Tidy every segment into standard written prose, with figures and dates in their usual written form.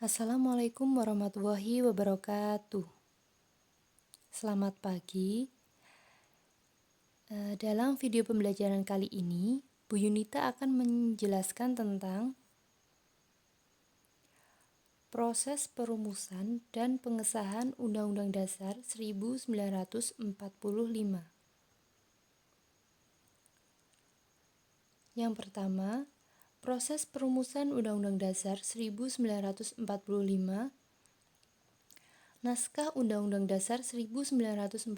Assalamualaikum warahmatullahi wabarakatuh. Selamat pagi. Dalam video pembelajaran kali ini, Bu Yunita akan menjelaskan tentang proses perumusan dan pengesahan Undang-Undang Dasar 1945. Yang pertama, proses perumusan Undang-Undang Dasar 1945. Naskah Undang-Undang Dasar 1945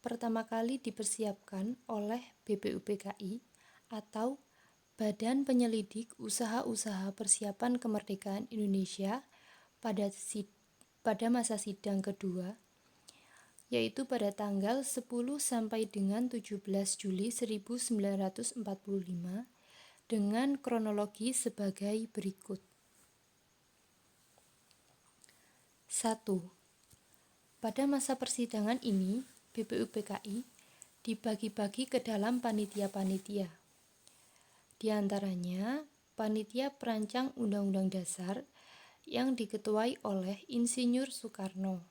pertama kali dipersiapkan oleh BPUPKI atau Badan Penyelidik Usaha-Usaha Persiapan Kemerdekaan Indonesia pada masa sidang kedua, yaitu pada tanggal 10 sampai dengan 17 Juli 1945 dengan kronologi sebagai berikut. 1. Pada masa persidangan ini, BPUPKI dibagi-bagi ke dalam panitia-panitia. Di antaranya, Panitia Perancang Undang-Undang Dasar yang diketuai oleh Insinyur Soekarno,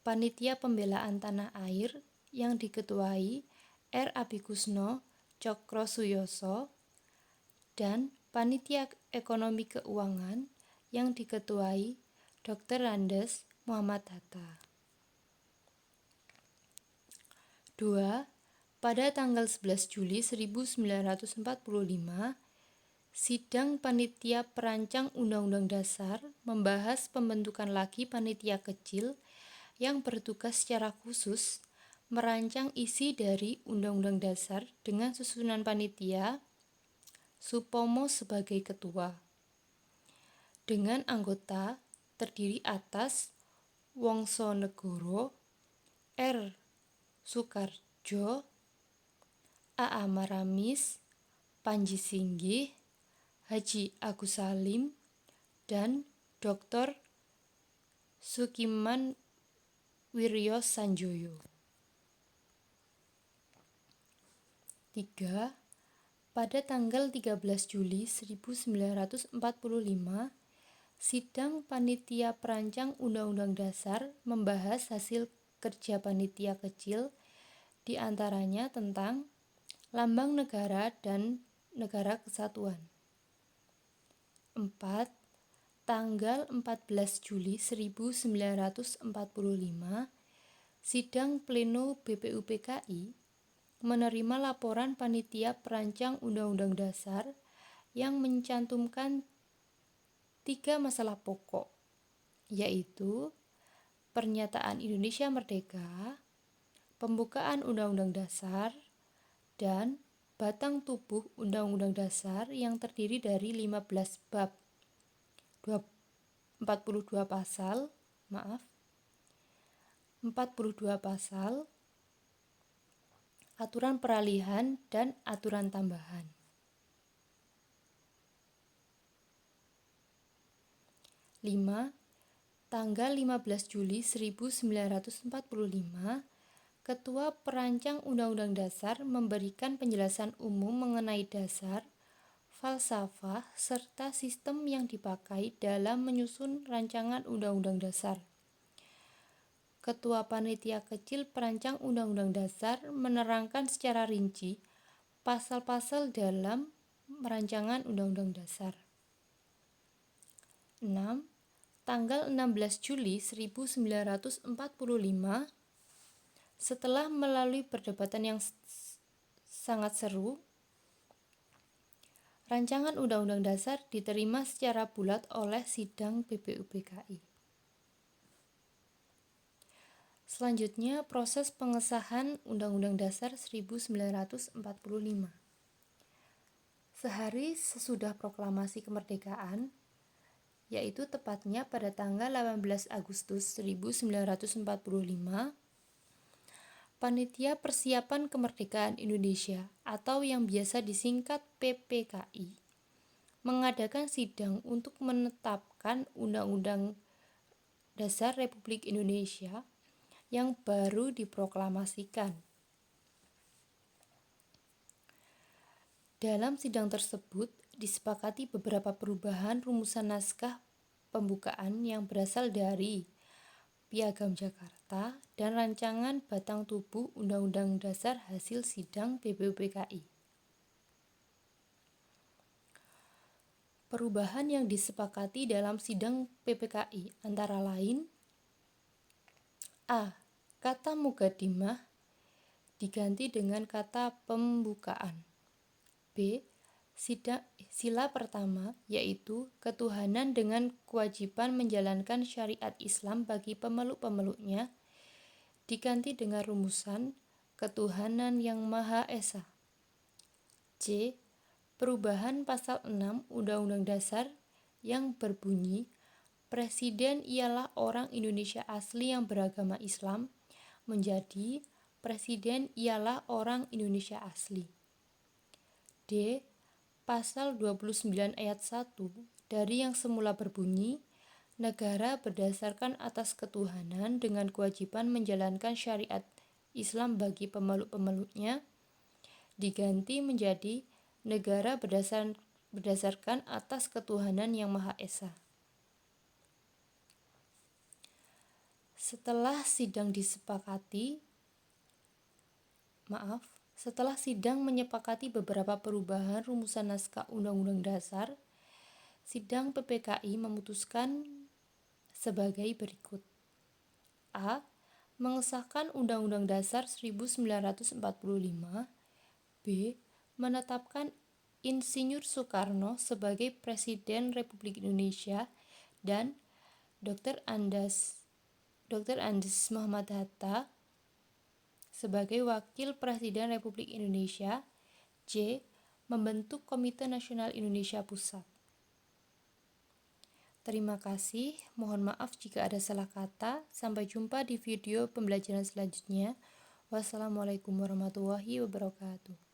Panitia Pembelaan Tanah Air yang diketuai R. Abikusno Cokrosuyoso, dan Panitia Ekonomi Keuangan yang diketuai Dr. Andes Muhammad Hatta. 2. Pada tanggal 11 Juli 1945, sidang Panitia Perancang Undang-Undang Dasar membahas pembentukan lagi panitia kecil yang bertugas secara khusus merancang isi dari Undang-Undang Dasar dengan susunan panitia Supomo sebagai ketua, dengan anggota terdiri atas Wongsonegoro, R. Soekardjo, A.A. Maramis, Panji Singgih, Haji Agus Salim, dan Dr. Sukiman Wiryo Sanjoyo. 3. Pada tanggal 13 Juli 1945, sidang Panitia Perancang Undang-Undang Dasar membahas hasil kerja panitia kecil, di antaranya tentang Lambang Negara dan Negara Kesatuan. 4. Tanggal 14 Juli 1945, sidang pleno BPUPKI menerima laporan Panitia Perancang Undang-Undang Dasar yang mencantumkan 3 masalah pokok, yaitu Pernyataan Indonesia Merdeka, Pembukaan Undang-Undang Dasar, dan batang tubuh Undang-Undang Dasar yang terdiri dari 15 bab, 42 pasal, 42 pasal, aturan peralihan, dan aturan tambahan. 5. Tanggal 15 Juli 1945, Ketua Perancang Undang-Undang Dasar memberikan penjelasan umum mengenai dasar, falsafah, serta sistem yang dipakai dalam menyusun rancangan Undang-Undang Dasar. Ketua Panitia Kecil Perancang Undang-Undang Dasar menerangkan secara rinci pasal-pasal dalam rancangan Undang-Undang Dasar. 6. Tanggal 16 Juli 1945, setelah melalui perdebatan yang sangat seru, rancangan Undang-Undang Dasar diterima secara bulat oleh sidang BPUPKI. Selanjutnya, proses pengesahan Undang-Undang Dasar 1945. Sehari sesudah proklamasi kemerdekaan, yaitu tepatnya pada tanggal 18 Agustus 1945, Panitia Persiapan Kemerdekaan Indonesia atau yang biasa disingkat PPKI mengadakan sidang untuk menetapkan Undang-Undang Dasar Republik Indonesia yang baru diproklamasikan. Dalam sidang tersebut disepakati beberapa perubahan rumusan naskah pembukaan yang berasal dari Piagam Jakarta dan rancangan batang tubuh Undang-Undang Dasar hasil sidang BPUPKI. Perubahan yang disepakati dalam sidang PPKI antara lain: A. Kata Muqaddimah diganti dengan kata pembukaan. B. Sila pertama, yaitu ketuhanan dengan kewajiban menjalankan syariat Islam bagi pemeluk-pemeluknya, diganti dengan rumusan ketuhanan yang Maha Esa. C. Perubahan pasal 6 Undang-Undang Dasar yang berbunyi Presiden ialah orang Indonesia asli yang beragama Islam menjadi Presiden ialah orang Indonesia asli. D. Pasal 29 ayat 1 dari yang semula berbunyi negara berdasarkan atas ketuhanan dengan kewajiban menjalankan syariat Islam bagi pemeluk-pemeluknya diganti menjadi negara berdasarkan atas ketuhanan yang Maha Esa. Setelah sidang menyepakati beberapa perubahan rumusan naskah Undang-Undang Dasar, sidang PPKI memutuskan sebagai berikut. A. Mengesahkan Undang-Undang Dasar 1945. B. Menetapkan Insinyur Soekarno sebagai Presiden Republik Indonesia dan Dr. Andes Muhammad Hatta sebagai Wakil Presiden Republik Indonesia. C. Membentuk Komite Nasional Indonesia Pusat. Terima kasih, mohon maaf jika ada salah kata. Sampai jumpa di video pembelajaran selanjutnya. Wassalamualaikum warahmatullahi wabarakatuh.